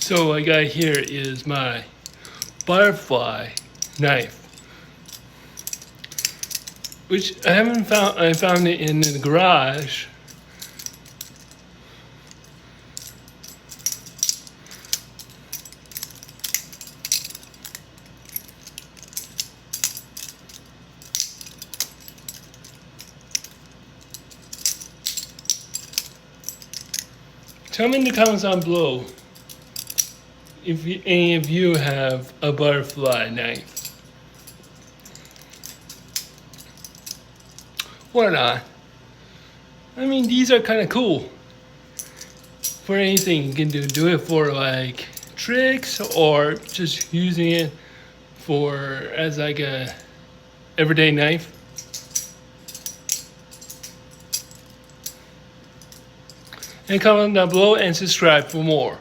So what I got here is my butterfly knife, which I haven't found. I found it in the garage. Tell me in the comments down below if any of you have a butterfly knife or not. I mean, these are kind of cool for anything you can do. Do it for like tricks or just using it for as like a everyday knife. And comment down below and subscribe for more.